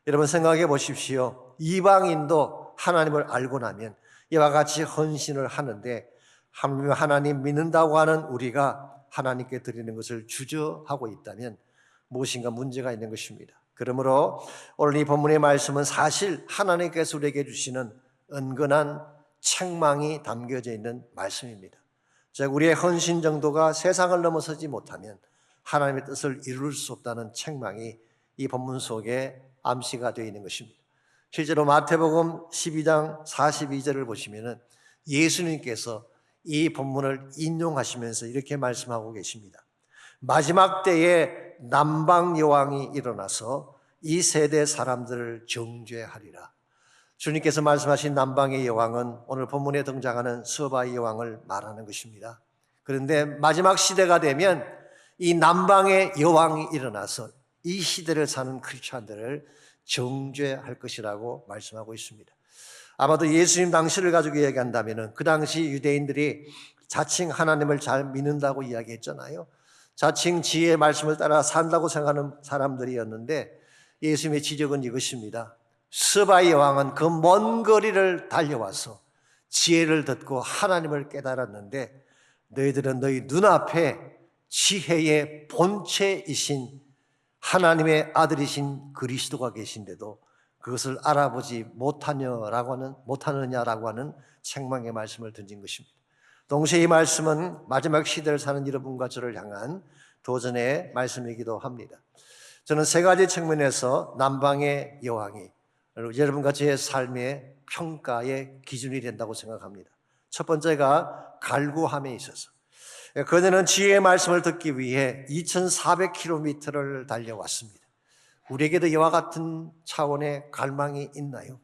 여러분 생각해 보십시오. 이방인도 하나님을 알고 나면 이와 같이 헌신을 하는데 하나님 믿는다고 하는 우리가 하나님께 드리는 것을 주저하고 있다면 무엇인가 문제가 있는 것입니다. 그러므로 오늘 이 본문의 말씀은 사실 하나님께서 우리에게 주시는 은근한 책망이 담겨져 있는 말씀입니다. 즉 우리의 헌신 정도가 세상을 넘어서지 못하면 하나님의 뜻을 이룰 수 없다는 책망이 이 본문 속에 암시가 되어 있는 것입니다. 실제로 마태복음 12장 42절을 보시면 예수님께서 이 본문을 인용하시면서 이렇게 말씀하고 계십니다. 마지막 때에 남방 여왕이 일어나서 이 세대 사람들을 정죄하리라. 주님께서 말씀하신 남방의 여왕은 오늘 본문에 등장하는 서바의 여왕을 말하는 것입니다. 그런데 마지막 시대가 되면 이 남방의 여왕이 일어나서 이 시대를 사는 크리스찬들을 정죄할 것이라고 말씀하고 있습니다. 아마도 예수님 당시를 가지고 이야기한다면 그 당시 유대인들이 자칭 하나님을 잘 믿는다고 이야기했잖아요. 자칭 지혜의 말씀을 따라 산다고 생각하는 사람들이었는데 예수님의 지적은 이것입니다. 스바의 왕은 그 먼 거리를 달려와서 지혜를 듣고 하나님을 깨달았는데 너희들은 너희 눈앞에 지혜의 본체이신 하나님의 아들이신 그리스도가 계신데도 그것을 알아보지 못하느냐라고 하는 책망의 말씀을 던진 것입니다. 동시에 이 말씀은 마지막 시대를 사는 여러분과 저를 향한 도전의 말씀이기도 합니다. 저는 세 가지 측면에서 남방의 여왕이 여러분과 제 삶의 평가의 기준이 된다고 생각합니다. 첫 번째가 갈구함에 있어서 그녀는 지혜의 말씀을 듣기 위해 2400km를 달려왔습니다. 우리에게도 이와 같은 차원의 갈망이 있나요?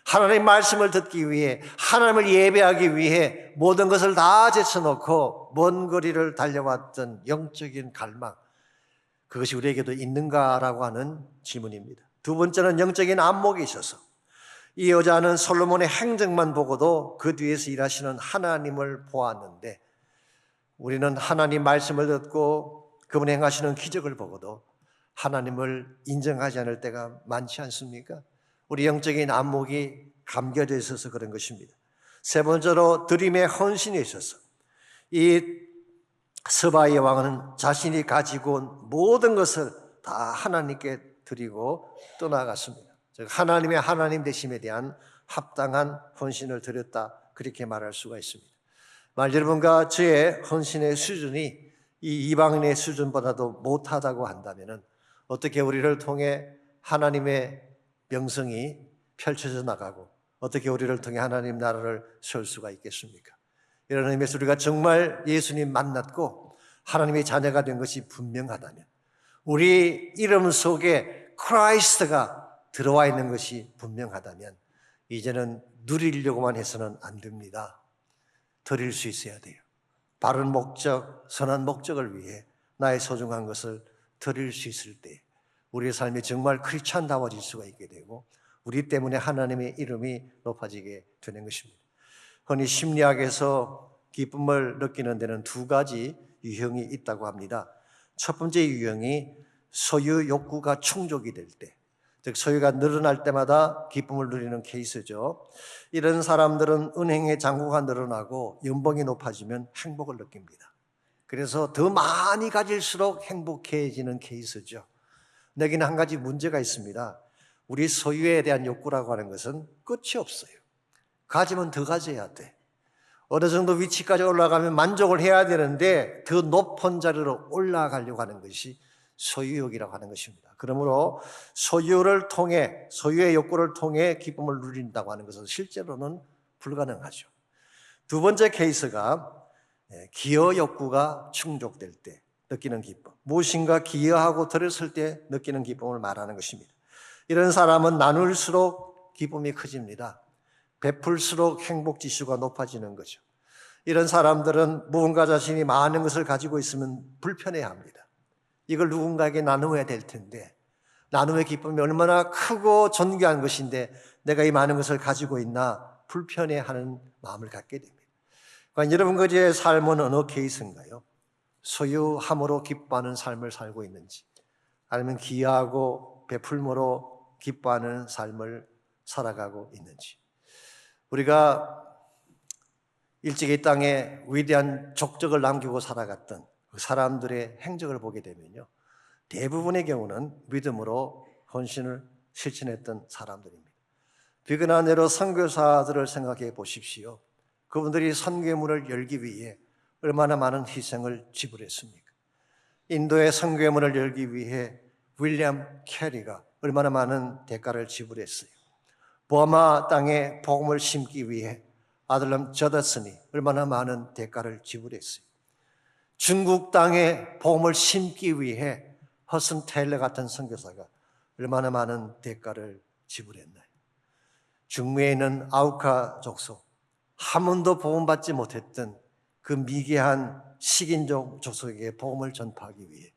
하나님의 말씀을 듣기 위해 하나님을 예배하기 위해 모든 것을 다 제쳐놓고 먼 거리를 달려왔던 영적인 갈망, 그것이 우리에게도 있는가라고 하는 질문입니다. 두 번째는 영적인 안목이 있어서 이 여자는 솔로몬의 행적만 보고도 그 뒤에서 일하시는 하나님을 보았는데 우리는 하나님 말씀을 듣고 그분이 행하시는 기적을 보고도 하나님을 인정하지 않을 때가 많지 않습니까? 우리 영적인 안목이 감겨져 있어서 그런 것입니다. 세 번째로 드림의 헌신에 있어서 이 스바의 왕은 자신이 가지고 온 모든 것을 다 하나님께 드리고 떠나갔습니다. 즉 하나님의 하나님 되심에 대한 합당한 헌신을 드렸다, 그렇게 말할 수가 있습니다. 만약 여러분과 저의 헌신의 수준이 이 이방인의 수준보다도 못하다고 한다면 어떻게 우리를 통해 하나님의 명성이 펼쳐져 나가고 어떻게 우리를 통해 하나님 나라를 세울 수가 있겠습니까? 이런 의미에서 우리가 정말 예수님 만났고 하나님의 자녀가 된 것이 분명하다면, 우리 이름 속에 크라이스트가 들어와 있는 것이 분명하다면 이제는 누리려고만 해서는 안 됩니다. 드릴 수 있어야 돼요. 바른 목적, 선한 목적을 위해 나의 소중한 것을 드릴 수 있을 때 우리의 삶이 정말 크리스찬다워질 수가 있게 되고 우리 때문에 하나님의 이름이 높아지게 되는 것입니다. 흔히 심리학에서 기쁨을 느끼는 데는 두 가지 유형이 있다고 합니다. 첫 번째 유형이 소유 욕구가 충족이 될 때, 즉 소유가 늘어날 때마다 기쁨을 누리는 케이스죠. 이런 사람들은 은행의 잔고가 늘어나고 연봉이 높아지면 행복을 느낍니다. 그래서 더 많이 가질수록 행복해지는 케이스죠. 여기는 한 가지 문제가 있습니다. 우리 소유에 대한 욕구라고 하는 것은 끝이 없어요. 가지면 더 가져야 돼. 어느 정도 위치까지 올라가면 만족을 해야 되는데 더 높은 자리로 올라가려고 하는 것이 소유욕이라고 하는 것입니다. 그러므로 소유를 통해, 소유의 욕구를 통해 기쁨을 누린다고 하는 것은 실제로는 불가능하죠. 두 번째 케이스가 기여 욕구가 충족될 때 느끼는 기쁨, 무엇인가 기여하고 들었을 때 느끼는 기쁨을 말하는 것입니다. 이런 사람은 나눌수록 기쁨이 커집니다. 베풀수록 행복 지수가 높아지는 거죠. 이런 사람들은 무언가 자신이 많은 것을 가지고 있으면 불편해합니다. 이걸 누군가에게 나누어야 될 텐데, 나눔의 기쁨이 얼마나 크고 존귀한 것인데 내가 이 많은 것을 가지고 있나 불편해하는 마음을 갖게 됩니다. 그러니까 여러분 그의 삶은 어느 케이스인가요? 소유함으로 기뻐하는 삶을 살고 있는지, 아니면 기여하고 베풀므로 기뻐하는 삶을 살아가고 있는지. 우리가 일찍 이 땅에 위대한 족적을 남기고 살아갔던 그 사람들의 행적을 보게 되면요, 대부분의 경우는 믿음으로 헌신을 실천했던 사람들입니다. 비근한 예로 선교사들을 생각해 보십시오. 그분들이 선교문을 열기 위해 얼마나 많은 희생을 지불했습니까? 인도의 선교문을 열기 위해 윌리엄 캐리가 얼마나 많은 대가를 지불했어요. 버마 땅에 복음을 심기 위해 아들람 저더슨이 얼마나 많은 대가를 지불했어요. 중국 땅에 복음을 심기 위해 허슨 테일러 같은 선교사가 얼마나 많은 대가를 지불했나요? 중미에 있는 아우카 족속, 한 번도 복음받지 못했던 그 미개한 식인종 족속에게 복음을 전파하기 위해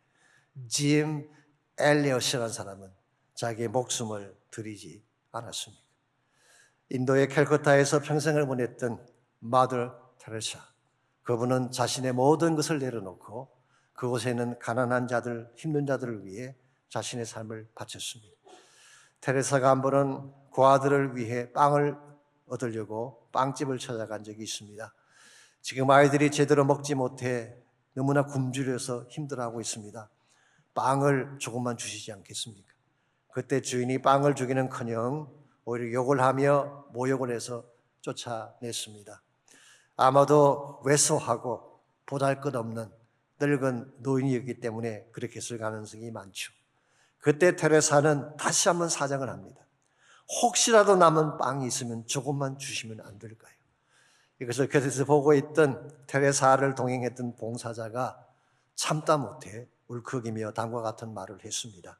짐 엘리엇이라는 사람은 자기의 목숨을 들이지 않았습니다. 인도의 캘커타에서 평생을 보냈던 마더 테레사, 그분은 자신의 모든 것을 내려놓고 그곳에 있는 가난한 자들, 힘든 자들을 위해 자신의 삶을 바쳤습니다. 테레사가 한 번은 그 아들을 위해 빵을 얻으려고 빵집을 찾아간 적이 있습니다. 지금 아이들이 제대로 먹지 못해 너무나 굶주려서 힘들어하고 있습니다. 빵을 조금만 주시지 않겠습니까? 그때 주인이 빵을 주기는커녕 오히려 욕을 하며 모욕을 해서 쫓아냈습니다. 아마도 왜소하고 보잘것없는 늙은 노인이었기 때문에 그렇게 했을 가능성이 많죠. 그때 테레사는 다시 한번 사정을 합니다. 혹시라도 남은 빵이 있으면 조금만 주시면 안 될까요? 이것을 곁에서 보고 있던 테레사를 동행했던 봉사자가 참다 못해 울컥이며 다음과 같은 말을 했습니다.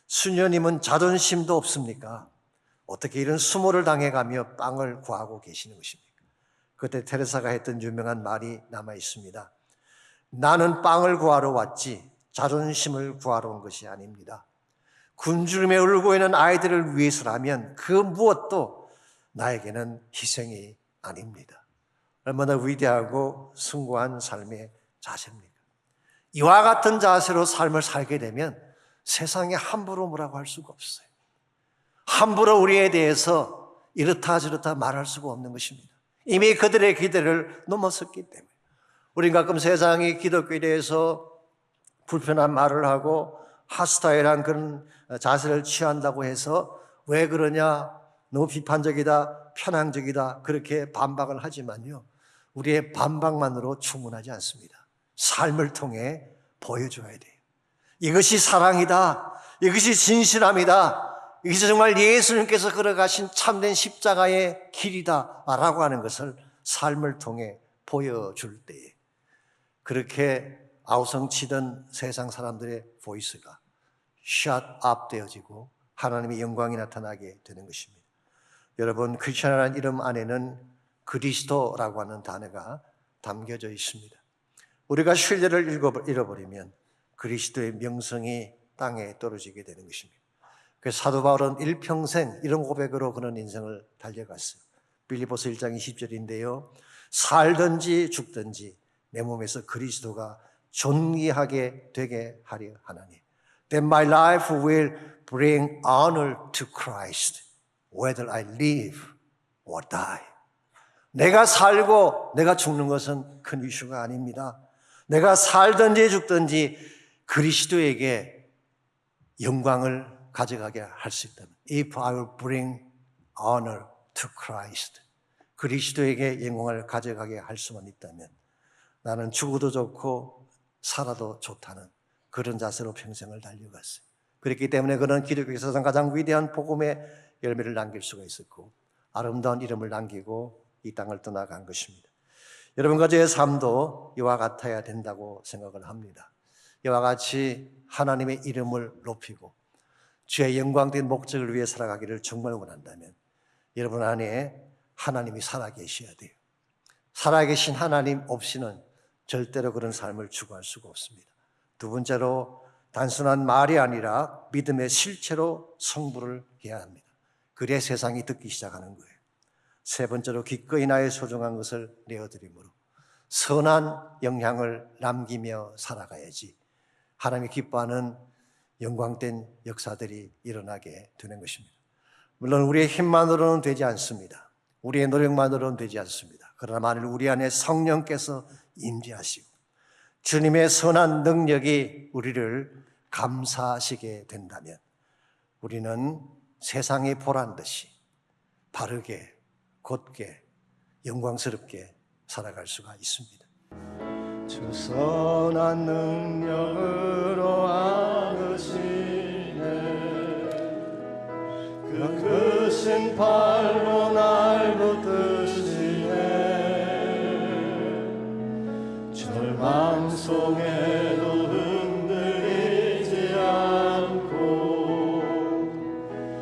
수녀님은 자존심도 없습니까? 어떻게 이런 수모를 당해가며 빵을 구하고 계시는 것입니까? 그때 테레사가 했던 유명한 말이 남아 있습니다. 나는 빵을 구하러 왔지 자존심을 구하러 온 것이 아닙니다. 굶주림에 울고 있는 아이들을 위해서라면 그 무엇도 나에게는 희생이 아닙니다. 얼마나 위대하고 숭고한 삶의 자세입니까? 이와 같은 자세로 삶을 살게 되면 세상에 함부로 뭐라고 할 수가 없어요. 함부로 우리에 대해서 이렇다 저렇다 말할 수가 없는 것입니다. 이미 그들의 기대를 넘어섰기 때문에. 우린 가끔 세상이 기독교에 대해서 불편한 말을 하고 핫스타일한 그런 자세를 취한다고 해서 왜 그러냐, 너무 비판적이다, 편향적이다 그렇게 반박을 하지만요, 우리의 반박만으로 충분하지 않습니다. 삶을 통해 보여줘야 돼요. 이것이 사랑이다, 이것이 진실함이다, 이것이 정말 예수님께서 걸어가신 참된 십자가의 길이다 라고 하는 것을 삶을 통해 보여줄 때에 그렇게 아우성치던 세상 사람들의 보이스가 shut up 되어지고 하나님의 영광이 나타나게 되는 것입니다. 여러분, 크리스천이라는 이름 안에는 그리스도라고 하는 단어가 담겨져 있습니다. 우리가 신뢰를 잃어버리면 그리스도의 명성이 땅에 떨어지게 되는 것입니다. 그래서 사도 바울은 일평생 이런 고백으로 그런 인생을 달려갔어요. 빌립보서 1장 20절인데요. 살든지 죽든지 내 몸에서 그리스도가 존귀하게 되게 하려 하나니 Then my life will bring honor to Christ whether I live or die. 내가 살고 내가 죽는 것은 큰 이슈가 아닙니다. 내가 살든지 죽든지 그리스도에게 영광을 가져가게 할 수 있다면 If I will bring honor to Christ, 그리스도에게 영광을 가져가게 할 수만 있다면 나는 죽어도 좋고 살아도 좋다는 그런 자세로 평생을 달려갔어요. 그렇기 때문에 그는 기독교 역사상 가장 위대한 복음의 열매를 남길 수가 있었고 아름다운 이름을 남기고 이 땅을 떠나간 것입니다. 여러분과 저의 삶도 이와 같아야 된다고 생각을 합니다. 이와 같이 하나님의 이름을 높이고 주의 영광된 목적을 위해 살아가기를 정말 원한다면 여러분 안에 하나님이 살아계셔야 돼요. 살아계신 하나님 없이는 절대로 그런 삶을 추구할 수가 없습니다. 두 번째로 단순한 말이 아니라 믿음의 실체로 성부를 해야 합니다. 그래야 세상이 듣기 시작하는 거예요. 세 번째로 기꺼이 나의 소중한 것을 내어드림으로 선한 영향을 남기며 살아가야지 하나님이 기뻐하는 영광된 역사들이 일어나게 되는 것입니다. 물론 우리의 힘만으로는 되지 않습니다. 우리의 노력만으로는 되지 않습니다. 그러나 만일 우리 안에 성령께서 임재하시고 주님의 선한 능력이 우리를 감사하시게 된다면 우리는 세상이 보란 듯이 바르게, 곧게, 영광스럽게 살아갈 수가 있습니다. 주 선한 능력으로 안으시네 그 크신 팔로 날 붙드시네 절망 속에도 흔들리지 않고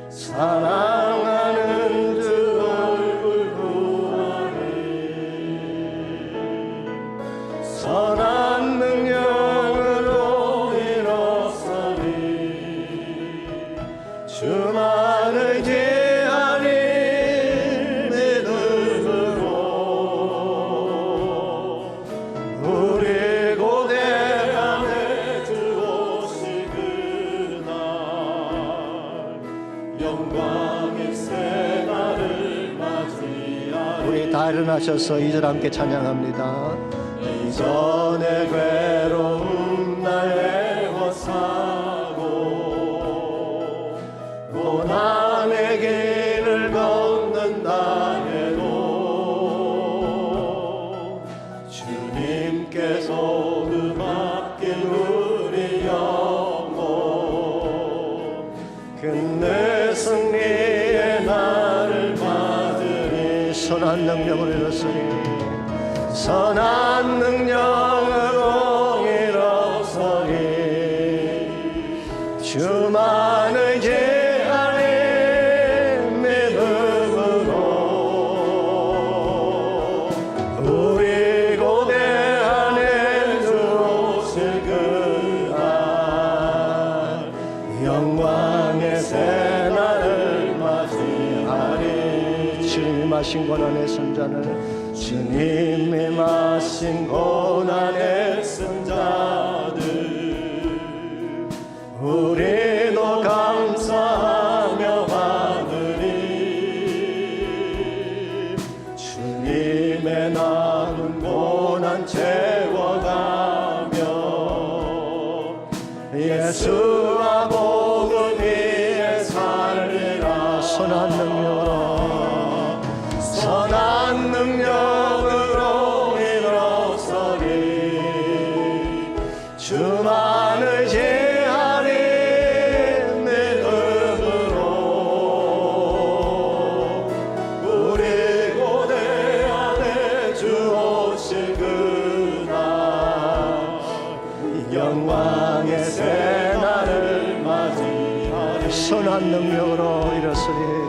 사랑하는 주 얼굴 보아니 선한 능력으로 일어서리 주만을 제하니 믿음으로 우리 고대 안에 주 오실 그날 영광의 새날을 맞이하리. 우리 다 일어나셔서 2절 함께 찬양합니다. 이전의 괴로움 날 애워싸고 고난의 길을 걷는다 해도 주님께서 그 맡긴 우리 영혼 끝내 승리의 날을 받으리. 선한 능력을 일었으니 선한 능력으로 일어서리 주만을 제하리 믿음으로 우리 고대 안에 주 오실 그날 영광의 새날을 맞이하리. 주님이 마신 고난의 선잔을 주님이 마신 고난의 승자들 우리도 감사하며 받으리. 주님의 남은 고난 채워가며 예수와 복음 위에 살리라. 선한 능력으로 선한 능력으로 일어서리 주만을 제하리 믿음으로 우리 고대 안에 주 오실 그날 영광의 새날을 맞이하리. 선한 능력으로 일어서리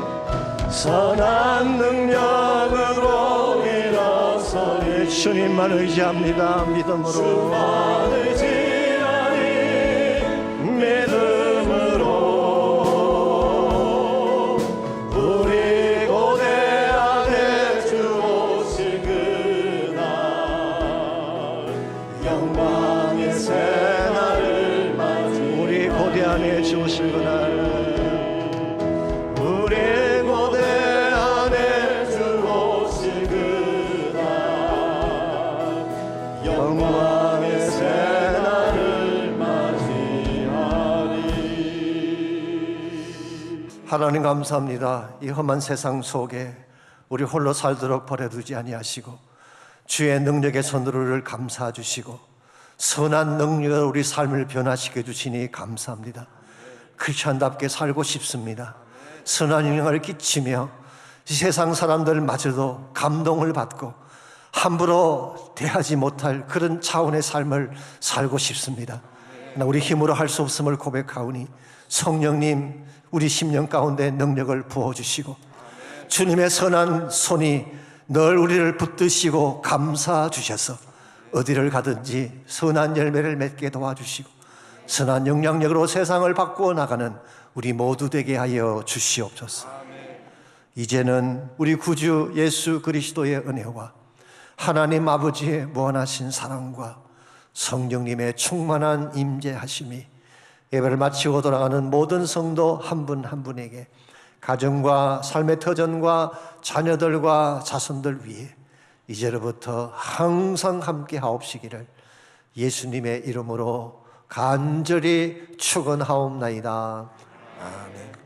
선한 능력으로 일어서리 주님만 의지합니다. 믿음으로 주만 의지하니 믿음으로 우리 고대 안에 주 오실 그날 영광의 새날을 맞이 우리 고대 안에 주 오실 그날 우리 고대 안에 주 오실 그날 영광의 새날을 맞이하리. 하나님 감사합니다. 이 험한 세상 속에 우리 홀로 살도록 버려두지 아니하시고 주의 능력의 손으로 우리를 감싸 주시고 선한 능력으로 우리 삶을 변화시켜 주시니 감사합니다. 크리스천답게 살고 싶습니다. 선한 영향을 끼치며 이 세상 사람들마저도 감동을 받고 함부로 대하지 못할 그런 차원의 삶을 살고 싶습니다. 그러나 우리 힘으로 할 수 없음을 고백하오니 성령님 우리 심령 가운데 능력을 부어주시고 주님의 선한 손이 늘 우리를 붙드시고 감싸 주셔서 어디를 가든지 선한 열매를 맺게 도와주시고 선한 영향력으로 세상을 바꾸어 나가는 우리 모두 되게 하여 주시옵소서. 이제는 우리 구주 예수 그리스도의 은혜와 하나님 아버지의 무한하신 사랑과 성령님의 충만한 임재하심이 예배를 마치고 돌아가는 모든 성도 한 분 한 분에게 가정과 삶의 터전과 자녀들과 자손들 위해 이제로부터 항상 함께 하옵시기를 예수님의 이름으로 간절히 축원하옵나이다. 아멘.